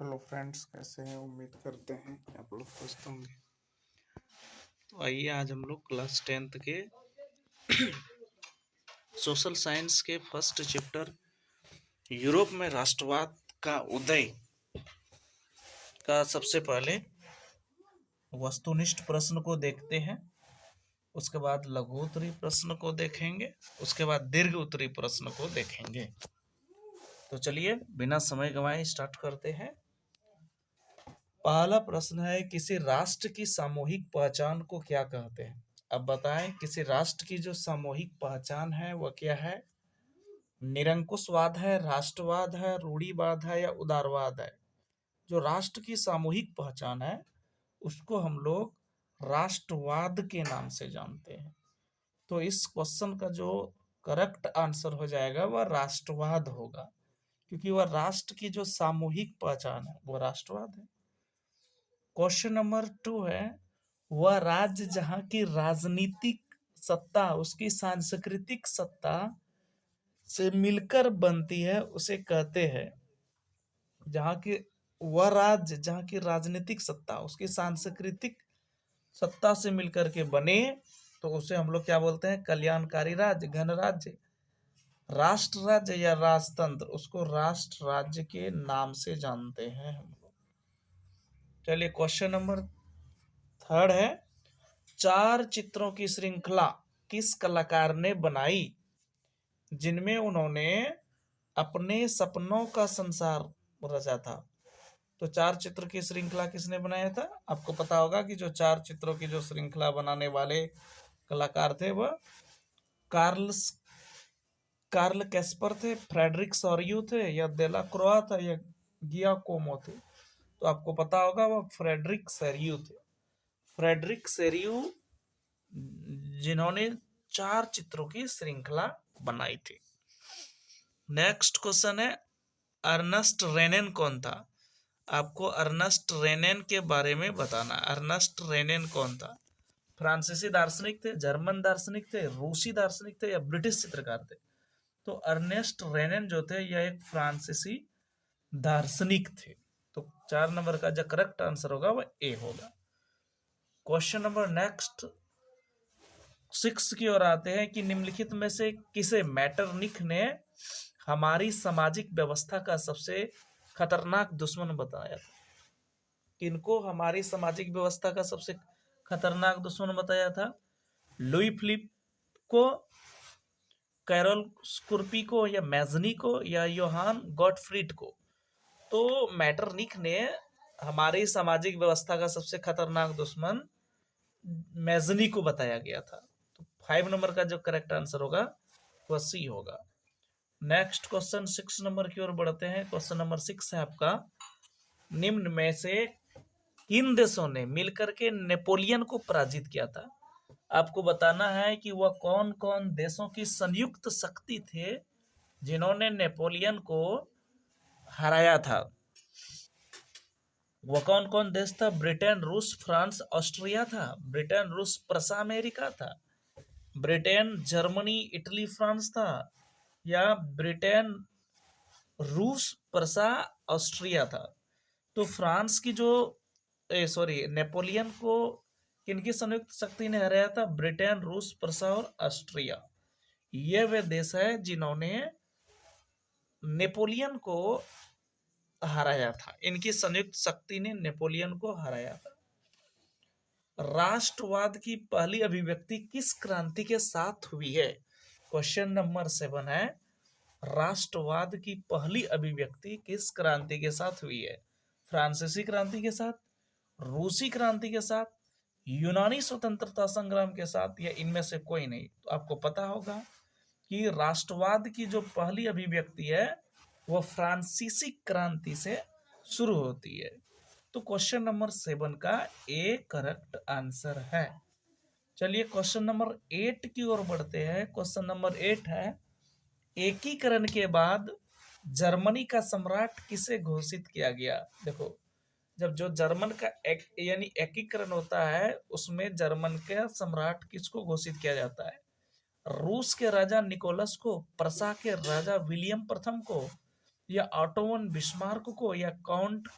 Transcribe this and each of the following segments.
Hello friends, कैसे हैं? उम्मीद करते हैं कि आप लोग स्वस्थ होंगे। तो आइए आज हम लोग क्लास 10th के सोशल साइंस के फर्स्ट चैप्टर यूरोप में राष्ट्रवाद का उदय का सबसे पहले वस्तुनिष्ठ प्रश्न को देखते हैं। उसके बाद लघु उत्तरी प्रश्न को देखेंगे। उसके बाद दीर्घ उत्तरी प्रश्न को देखेंगे। तो चलिए बिना समय गंवाए स्टार्ट करते हैं। पहला प्रश्न है, किसी राष्ट्र की सामूहिक पहचान को क्या कहते हैं? अब बताएं, किसी राष्ट्र की जो सामूहिक पहचान है वह क्या है? निरंकुशवाद है, राष्ट्रवाद है, रूढ़िवाद है या उदारवाद है? जो राष्ट्र की सामूहिक पहचान है उसको हम लोग राष्ट्रवाद के नाम से जानते हैं। तो इस क्वेश्चन का जो करेक्ट आंसर हो जाएगा वह राष्ट्रवाद होगा, क्योंकि वह राष्ट्र की जो सामूहिक पहचान है वह राष्ट्रवाद है। क्वेश्चन नंबर 2 है, वह राज्य जहां की राजनीतिक सत्ता उसकी सांस्कृतिक सत्ता से मिलकर बनती है उसे कहते हैं। जहां की वह राज्य जहां की राजनीतिक सत्ता उसकी सांस्कृतिक सत्ता से मिलकर के बने तो उसे हम लोग क्या बोलते हैं? कल्याणकारी राज्य, गणराज्य, राष्ट्र राज्य या राजतंत्र, उसको राष्ट्र राज्य के नाम से जानते हैं हम लोग। चलिए क्वेश्चन नंबर 3 है, 4 चित्रों की श्रृंखला किस कलाकार ने बनाई जिनमें उन्होंने अपने सपनों का संसार रचा था? तो 4 चित्र की श्रृंखला किसने बनाया था? आपको पता होगा कि जो 4 चित्रों की जो श्रृंखला बनाने वाले कलाकार थे वह कार्ल कैस्पर थे, फ्रेडरिक सॉरियू थे या देला क्रोआ था या गियाकोमो थे? तो आपको पता होगा वह फ्रेडरिक सॉरियू थे। फ्रेडरिक सॉरियू जिन्होंने 4 चित्रों की श्रृंखला बनाई थी। नेक्स्ट क्वेश्चन है, अर्नस्ट रेनेन कौन था? आपको अर्नस्ट रेनेन के बारे में बताना। अर्नस्ट रेनेन कौन था? फ्रांसीसी दार्शनिक थे, जर्मन दार्शनिक थे, रूसी दार्शनिक थे या ब्रिटिश चित्रकार थे? तो अर्नेस्ट रेनेन जो थे यह एक फ्रांसीसी दार्शनिक थे। तो 4 नंबर का जो करेक्ट आंसर होगा वह ए होगा। क्वेश्चन नंबर नेक्स्ट 6 की ओर आते हैं कि निम्नलिखित में से किसे मैटरनिख ने हमारी सामाजिक व्यवस्था का सबसे खतरनाक दुश्मन बताया था? किनको हमारी सामाजिक व्यवस्था का सबसे खतरनाक दुश्मन बताया था? लुई फिलिप को, कैरोल स्कुर्पी को या मैजनी को या योहान गॉटफ्रीड को? तो मैटरनिख ने हमारी सामाजिक व्यवस्था का सबसे खतरनाक दुश्मन मैजनी को बताया गया था। तो 5 नंबर का जो करेक्ट आंसर होगा वह सी होगा। नेक्स्ट क्वेश्चन 6 नंबर की ओर बढ़ते हैं। क्वेश्चन नंबर 6 है आपका, निम्न में से किन देशों ने मिलकर के नेपोलियन को पराजित किया था? आपको बताना है कि वह कौन कौन देशों की संयुक्त शक्ति थे जिन्होंने नेपोलियन को हराया था। वह कौन कौन देश था? ब्रिटेन, रूस, फ्रांस, ऑस्ट्रिया था। ब्रिटेन, रूस, प्रसा अमेरिका था। ब्रिटेन, जर्मनी, इटली, फ्रांस था या ब्रिटेन, रूस, प्रसा, ऑस्ट्रिया था? तो फ्रांस की जो नेपोलियन को किनकी संयुक्त शक्ति ने हराया था? ब्रिटेन, रूस, प्रसा और ऑस्ट्रिया। ये वे देश है जिन्होंने नेपोलियन को हराया था। इनकी संयुक्त शक्ति ने नेपोलियन को हराया था। राष्ट्रवाद की पहली अभिव्यक्ति किस क्रांति के साथ हुई है? क्वेश्चन नंबर 7 है, राष्ट्रवाद की पहली अभिव्यक्ति किस क्रांति के साथ हुई है? फ्रांसीसी क्रांति के साथ, रूसी क्रांति के साथ, यूनानी स्वतंत्रता संग्राम के साथ या इनमें से कोई नहीं? तो आपको पता होगा कि राष्ट्रवाद की जो पहली अभिव्यक्ति है वह फ्रांसीसी क्रांति से शुरू होती है। तो क्वेश्चन नंबर 7 का ए करेक्ट आंसर है। चलिए क्वेश्चन नंबर 8 की ओर बढ़ते हैं। क्वेश्चन नंबर 8 है, एकीकरण के बाद जर्मनी का सम्राट किसे घोषित किया गया? देखो, जब जो जर्मन का यानी एकीकरण होता है उसमें जर्मन का सम्राट किसको घोषित किया जाता है? रूस के राजा निकोलस को, प्रसा के राजा विलियम प्रथम को या ऑटोवन बिस्मार्क को या काउंट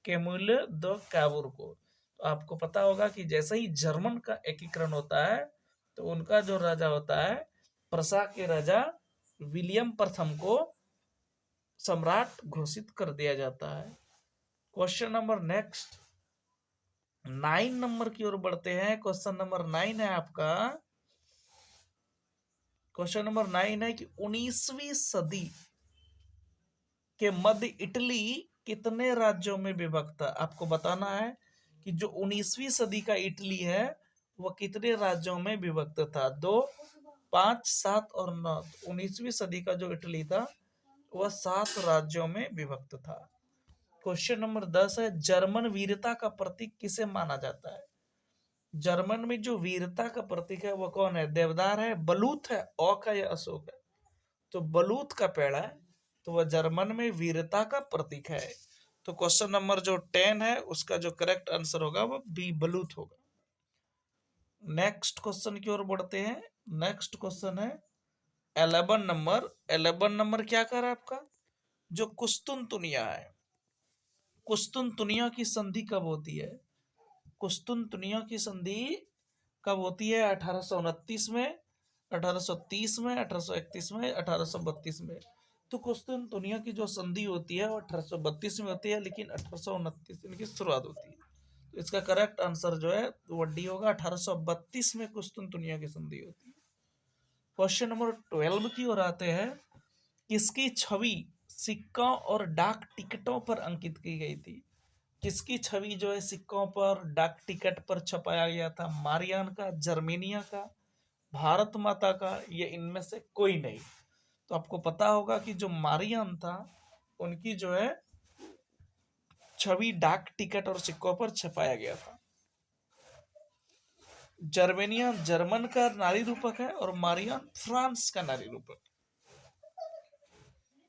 केमुल द कैबूर को। तो आपको पता होगा कि जैसे ही जर्मन का एकीकरण होता है तो उनका जो राजा होता है, प्रसा के राजा विलियम प्रथम को सम्राट घोषित कर दिया जाता है। क्वेश्चन नंबर नेक्स्ट 9 नंबर की ओर बढ़ते हैं। क्वेश्चन नंबर 9 है आपका, क्वेश्चन नंबर 9 है कि 19वीं सदी के मध्य इटली कितने राज्यों में विभक्त था। आपको बताना है कि जो 19वीं सदी का इटली है वह कितने राज्यों में विभक्त था। 2, 5, 7 और 9। 19वीं सदी का जो इटली था वह 7 राज्यों में विभक्त था। क्वेश्चन नंबर 10 है, जर्मन वीरता का प्रतीक किसे माना जाता है। जर्मन में जो वीरता का प्रतीक है वह कौन है। देवदार है, बलूत है, औक है या अशोक है। तो बलूत का पेड़ है, तो वह जर्मन में वीरता का प्रतीक है। तो क्वेश्चन नंबर जो 10 है उसका जो करेक्ट आंसर होगा वो बी बलूत होगा। नेक्स्ट क्वेश्चन की ओर बढ़ते हैं। नेक्स्ट क्वेश्चन है 11 नंबर। 11 नंबर क्या कर रहा है आपका, जो कुस्तुनतुनिया है, कुस्तुनतुनिया की संधि कब होती है। कुस्तुनतुनिया की संधि कब होती है। 1829 में, 1830 में, 1831 में, 1832 में। तो कुस्तुनतुनिया की जो संधि होती है वो 1832 में होती है, लेकिन 1829 इनकी शुरुआत होती है। तो इसका करेक्ट आंसर जो है वो डी होगा। 1832 में कुस्तुनतुनिया की संधि होती है। क्वेश्चन नंबर 12 की ओर आते हैं। किसकी छवि सिक्कों और डाक टिकटों पर अंकित की गई थी। किसकी छवि जो है सिक्कों पर, डाक टिकट पर छपाया गया था। मारियान का, जर्मेनिया का, भारत माता का, ये इनमें से कोई नहीं। तो आपको पता होगा कि जो मारियान था उनकी जो है छवि डाक टिकट और सिक्कों पर छपाया गया था। जर्मेनिया जर्मन का नारी रूपक है और मारियान फ्रांस का नारी रूपक।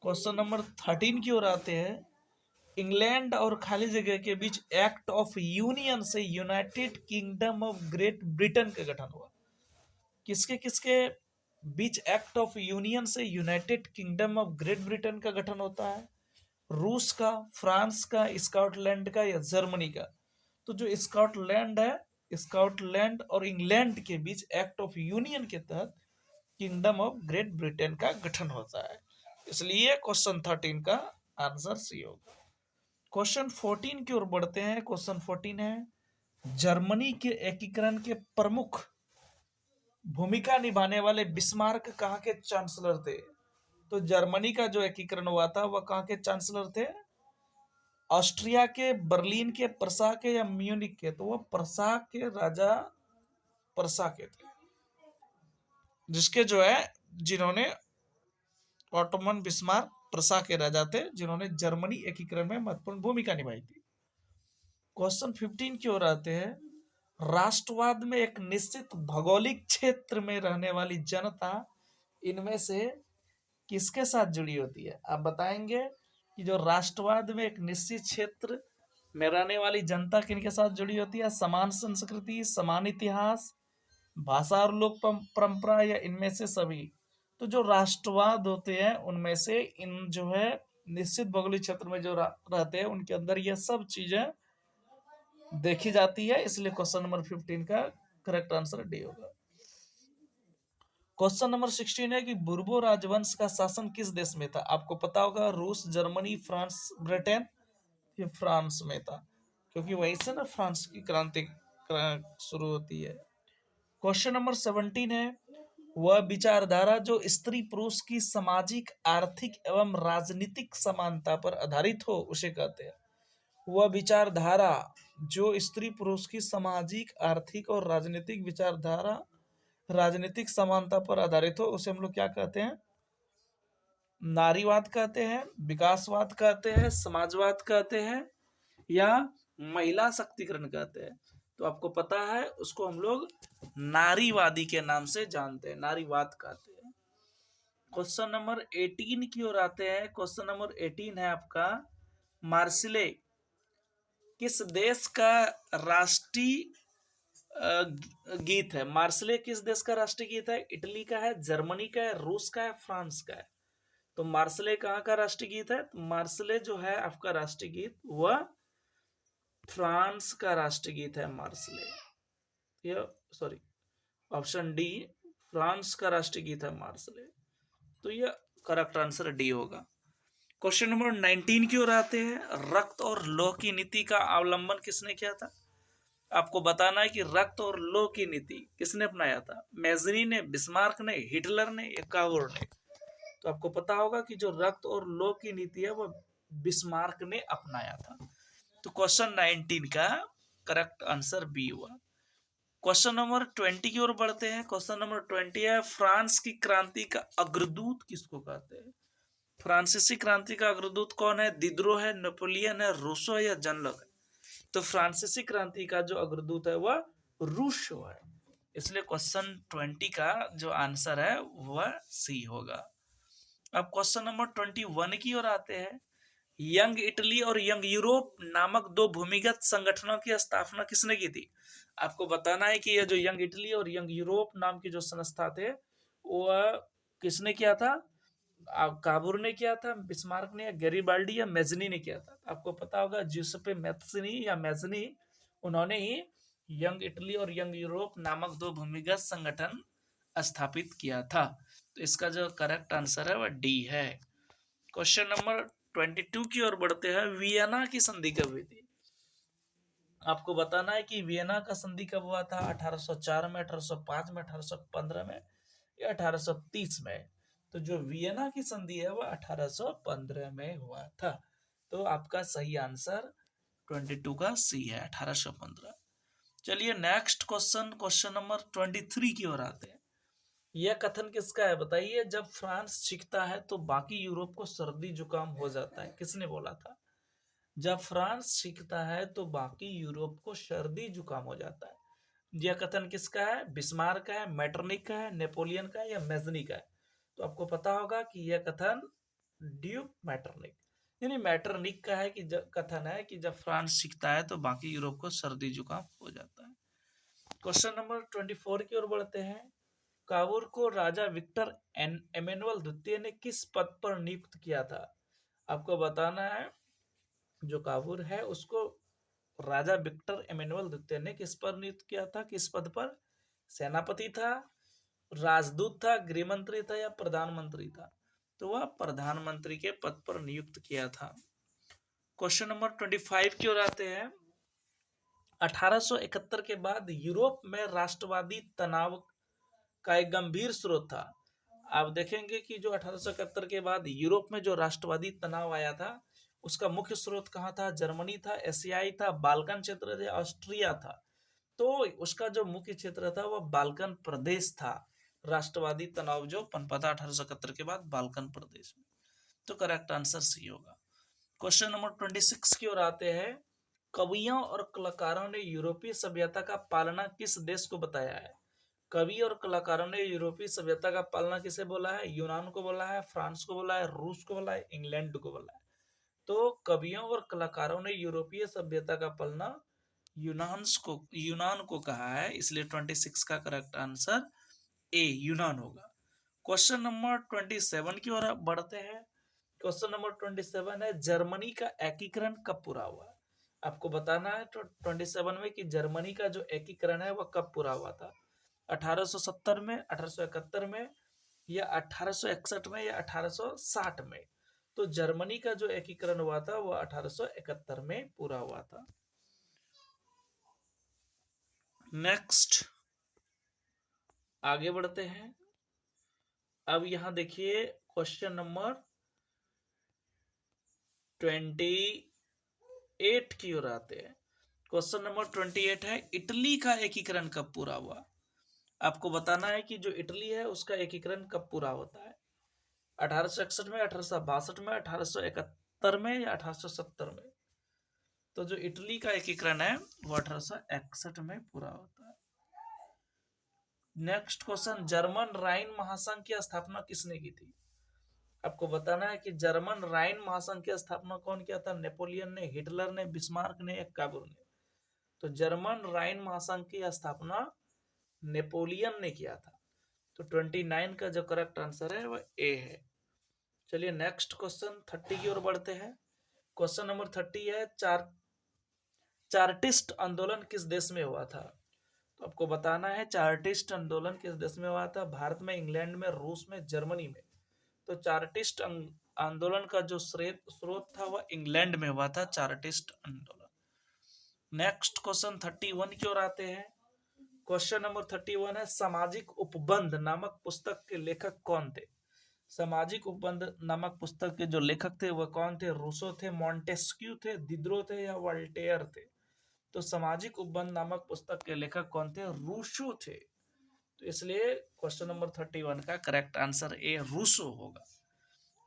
क्वेश्चन नंबर 13 की ओर आते हैं। इंग्लैंड और खाली जगह के बीच एक्ट ऑफ यूनियन से United kingdom of great Britain का गठन हुआ। किसके किसके बीच एक्ट ऑफ यूनियन से United kingdom of great Britain का गठन होता है। रूस का, फ्रांस का, स्कॉटलैंड का या जर्मनी का। तो जो स्कॉटलैंड है, स्कॉटलैंड और इंग्लैंड के बीच एक्ट ऑफ यूनियन के तहत किंगडम ऑफ ग्रेट ब्रिटेन का गठन होता है। इसलिए क्वेश्चन 13 का आंसर सी होगा। क्वेश्चन 14 की ओर बढ़ते हैं। क्वेश्चन 14 है, जर्मनी के एकीकरण के प्रमुख भूमिका निभाने वाले बिस्मार्क कहाँ के चांसलर थे। तो जर्मनी का जो एकीकरण हुआ था वह कहाँ के चांसलर थे। ऑस्ट्रिया के, बर्लिन के, प्रसा के या म्यूनिक के। तो वह प्रसा के राजा प्रसा के थे, जिसके जो है जिन्होंने ऑटोमन बिस्मार्क प्रसा के राजा थे जिन्होंने जर्मनी एकीकरण में महत्वपूर्ण भूमिका निभाई थी। क्वेश्चन 15 की ओर आते हैं। राष्ट्रवाद में एक निश्चित भौगोलिक क्षेत्र में रहने वाली जनता इनमें से किसके साथ जुड़ी होती है। आप बताएंगे कि जो राष्ट्रवाद में एक निश्चित क्षेत्र में रहने वाली जनता किनके साथ जुड़ी होती है। समान संस्कृति, समान इतिहास, भाषा और लोक परंपरा या इनमें से सभी। तो जो राष्ट्रवाद होते हैं उनमें से इन जो है निश्चित भौगोलिक क्षेत्र में जो रहते हैं उनके अंदर ये सब चीजें देखी जाती है। इसलिए क्वेश्चन नंबर 15 का करेक्ट आंसर डी होगा। क्वेश्चन नंबर 16 है कि बुर्बो राजवंश का शासन किस देश में था। आपको पता होगा रूस, जर्मनी, फ्रांस, ब्रिटेन। ये फ्रांस में था, क्योंकि वहीं से ना फ्रांस की क्रांति शुरू होती है। क्वेश्चन नंबर 17 है, वह विचारधारा जो स्त्री पुरुष की सामाजिक, आर्थिक एवं राजनीतिक समानता पर आधारित हो उसे कहते हैं। वह विचारधारा जो स्त्री पुरुष की सामाजिक, आर्थिक और राजनीतिक विचारधारा राजनीतिक समानता पर आधारित हो उसे हम लोग क्या कहते हैं। नारीवाद कहते हैं, विकासवाद कहते हैं, समाजवाद कहते हैं या महिला शक्तिकरण कहते हैं। तो आपको पता है उसको हम लोग नारीवादी के नाम से जानते हैं, नारीवाद कहते हैं। क्वेश्चन नंबर 18 की ओर आते हैं। क्वेश्चन नंबर 18 है आपका, मार्सिले किस देश का राष्ट्रीय गीत है। मार्सिले किस देश का राष्ट्रीय गीत है। इटली का है, जर्मनी का है, रूस का है, फ्रांस का है। तो मार्सिले कहाँ का राष्ट्रीय गीत है। तो मार्सिले जो है आपका राष्ट्रीय गीत वह फ्रांस का राष्ट्रगीत है मार्सले। ये सॉरी, ऑप्शन डी, फ्रांस का राष्ट्रीय गीत है मार्सले। तो ये करेक्ट आंसर डी होगा। क्वेश्चन नंबर 19 की ओर आते हैं। रक्त और लौह की नीति का अवलंबन किसने किया था? आपको बताना है कि रक्त और लौह की नीति किसने अपनाया था? मेजनी ने, बिस्मार्क ने, हिटलर ने या कावुर ने? तो आपको पता होगा कि जो रक्त और लौह की नीति है वो बिस्मार्क ने अपनाया था। तो क्वेश्चन 19 का करेक्ट आंसर बी हुआ। क्वेश्चन नंबर 20 की ओर बढ़ते हैं। क्वेश्चन नंबर 20 है, फ्रांस की क्रांति का अग्रदूत किसको कहते हैं? फ्रांसीसी क्रांति का अग्रदूत कौन है? दिदरो है, नेपोलियन है, रूसो है या जनलग है? तो फ्रांसीसी क्रांति का जो अग्रदूत है वह रूसो है। इसलिए क्वेश्चन 20 का जो आंसर है वह सी होगा। अब क्वेश्चन नंबर 21 की ओर आते हैं। यंग इटली और यंग यूरोप नामक दो भूमिगत संगठनों की स्थापना किसने की थी? आपको बताना है कि यह जो यंग इटली और यंग यूरोप नाम की जो संस्था थे वह किसने किया था? काबूर ने किया था, बिस्मार्क ने, या गैरिबाल्डी या मेजनी ने किया था? आपको पता होगा ज्यूसेppe मैत्सनी या मेजनी, उन्होंने ही यंग इटली और यंग यूरोप नामक दो भूमिगत संगठन स्थापित किया था। तो इसका जो करेक्ट आंसर है वह डी है। क्वेश्चन नंबर 22 की ओर बढ़ते हैं। वियना की संधि कब हुई थी? आपको बताना है कि वियना का संधि कब हुआ था? 1804 में, 1805 में, 1815 में या 1830 में? तो जो वियना की संधि है वह 1815 में हुआ था। तो आपका सही आंसर 22 का सी है, 1815। चलिए नेक्स्ट क्वेश्चन, क्वेश्चन नंबर 23 की ओर आते हैं। यह कथन किसका है बताइए? जब फ्रांस सीखता है तो बाकी यूरोप को सर्दी जुकाम हो जाता है, किसने बोला था? जब फ्रांस सीखता है तो बाकी यूरोप को सर्दी जुकाम हो जाता है। यह कथन किसका है? बिस्मार्क का है, मैटरनिक का है, नेपोलियन का है या मेजनी का है? तो आपको पता होगा कि यह कथन ड्यूक मैटरनिक यानी मैटरनिक का है कि कथन है कि जब फ्रांस सीखता है तो बाकी यूरोप को सर्दी जुकाम हो जाता है। क्वेश्चन नंबर 24 की ओर बढ़ते हैं। काबूल को राजा विक्टर एमेनुअल द्वितीय ने किस पद पर नियुक्त किया था? आपको बताना है जो काबूल है उसको राजा विक्टर एमेनुअल द्वितीय ने किस पर नियुक्त किया था? किस पद पर? सेनापति था, राजदूत था, गृह मंत्री था या प्रधानमंत्री था? तो वह प्रधानमंत्री के पद पर नियुक्त किया था। क्वेश्चन नंबर 25 की ओर आते हैं। 1871 के बाद यूरोप में राष्ट्रवादी तनाव का एक गंभीर स्रोत था। आप देखेंगे कि जो 1871 के बाद यूरोप में जो राष्ट्रवादी तनाव आया था उसका मुख्य स्रोत कहाँ था? जर्मनी था, एशियाई था, बाल्कन क्षेत्र था, ऑस्ट्रिया था। तो उसका जो मुख्य क्षेत्र था वह बाल्कन प्रदेश था। राष्ट्रवादी तनाव जो पनपा था 1871 के बाद बाल्कन प्रदेश में। तो करेक्ट आंसर सी होगा। क्वेश्चन नंबर 26 की ओर आते हैं। कवियों और कलाकारों ने यूरोपीय सभ्यता का पालना किस देश को बताया है? कवि और कलाकारों ने यूरोपीय सभ्यता का पालना किसे बोला है? यूनान को बोला है, फ्रांस को बोला है, रूस को बोला है, इंग्लैंड को बोला है? तो कवियों और कलाकारों ने यूरोपीय सभ्यता का पालना यूनान को कहा है। इसलिए 26 का करेक्ट आंसर ए यूनान होगा। क्वेश्चन नंबर 27 की ओर बढ़ते हैं। क्वेश्चन नंबर 27 है, जर्मनी का एकीकरण कब पूरा हुआ? आपको बताना है तो 27 में कि जर्मनी का जो एकीकरण है वह कब पूरा हुआ था? 1870 में, 1871 में या 1861 में या 1860 में? तो जर्मनी का जो एकीकरण हुआ था वह 1871 में पूरा हुआ था। नेक्स्ट आगे बढ़ते हैं। अब यहां देखिए क्वेश्चन नंबर 28 की ओर आते हैं। क्वेश्चन नंबर 28 है, इटली का एकीकरण कब पूरा हुआ? आपको बताना है कि जो इटली है उसका एकीकरण कब पूरा होता है? 1861 में, 1862 में, 1871 में या 1870 में? तो जो इटली का एकीकरण है वो 1861 में पूरा होता है। नेक्स्ट क्वेश्चन, जर्मन राइन महासंघ की स्थापना किसने की थी? आपको बताना है कि जर्मन राइन महासंघ की स्थापना कौन किया था? नेपोलियन ने, हिटलर ने, बिस्मार्क ने या काबूल ने? तो जर्मन राइन महासंघ की स्थापना नेपोलियन ने किया था। तो 29 का जो करेक्ट आंसर है वह ए है। चलिए नेक्स्ट क्वेश्चन 30 की ओर बढ़ते हैं। क्वेश्चन नंबर 30 है, चार्टिस्ट आंदोलन किस देश में हुआ था? तो आपको बताना है चार्टिस्ट आंदोलन किस देश में हुआ था। भारत में, इंग्लैंड में, रूस में, जर्मनी में। तो चार्टिस्ट आंदोलन का जो स्रोत था वह इंग्लैंड में हुआ था, चार्टिस्ट आंदोलन। नेक्स्ट क्वेश्चन 31 की ओर आते हैं। क्वेश्चन नंबर 31 है, सामाजिक उपबंध नामक पुस्तक के लेखक कौन थे? सामाजिक उपबंध नामक पुस्तक के जो लेखक थे वह कौन थे? रूसो थे, मॉन्टेस्क्यू थे, दिद्रो थे या वोल्टेयर थे? तो सामाजिक उपबंध नामक पुस्तक के लेखक कौन थे? रूसो थे। तो इसलिए क्वेश्चन नंबर 31 का करेक्ट आंसर ए रूसो होगा।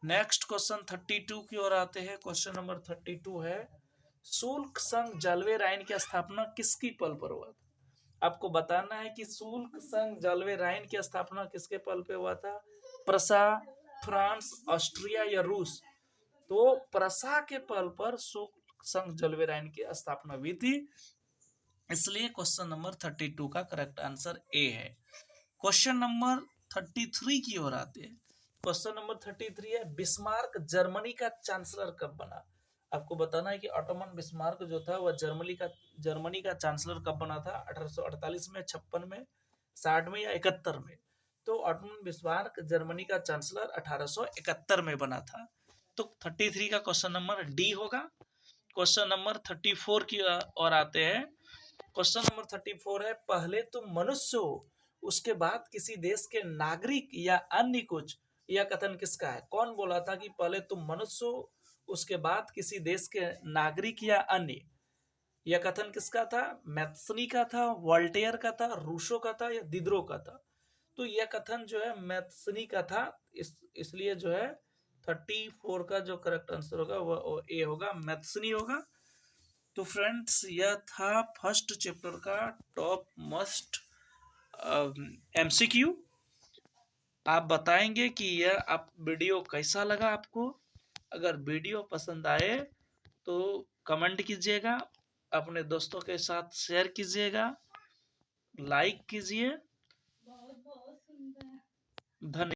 नेक्स्ट क्वेश्चन 32 की ओर आते हैं। क्वेश्चन नंबर 32 है, शुल्क संघ जाल्वे राइन की स्थापना किसकी पल पर हुआ था? आपको बताना है कि शुल्क संघ जाल्वे राइन की स्थापना किसके पल पे हुआ था? प्रसा, फ्रांस, ऑस्ट्रिया या रूस? तो प्रसा के पल पर शुल्क संघ जाल्वे राइन की स्थापना हुई थी, इसलिए क्वेश्चन नंबर 32 का करेक्ट आंसर ए है। क्वेश्चन नंबर 33 की ओर आते हैं। क्वेश्चन नंबर 33 है, बिस्मार्क जर्मनी का चांसलर कब बना? आपको बताना है कि ऑटोमन बिस्मार्क जो था वह जर्मनी का चांसलर कब बना था? 1848 में, 56 में, 60 में या 71 में? तो ऑटोमन बिस्मार्क जर्मनी का चांसलर 1871 में बना था। तो 33 का क्वेश्चन नंबर डी होगा। क्वेश्चन नंबर 34 की ओर आते हैं। क्वेश्चन नंबर 34 है, पहले तुम मनुष्य हो उसके बाद किसी देश के नागरिक या अन्य कुछ, यह कथन किसका है? कौन बोला था कि पहले तुम मनुष्य हो उसके बाद किसी देश के नागरिक या अन्य? यह कथन किसका था? मैथ्सनी का था, वोल्टेयर का था, रूसो का था या दिद्रो का था? तो यह कथन जो है मैथ्सनी का था, इसलिए जो है 34 का जो करेक्ट आंसर होगा वो ए होगा, मैथ्सनी होगा। तो फ्रेंड्स यह था फर्स्ट चैप्टर का टॉप मोस्ट एमसीक्यू। आप बताएंगे कि यह आप वीडियो कैसा लगा आपको। अगर वीडियो पसंद आए तो कमेंट कीजिएगा, अपने दोस्तों के साथ शेयर कीजिएगा, लाइक कीजिए। धन्यवाद।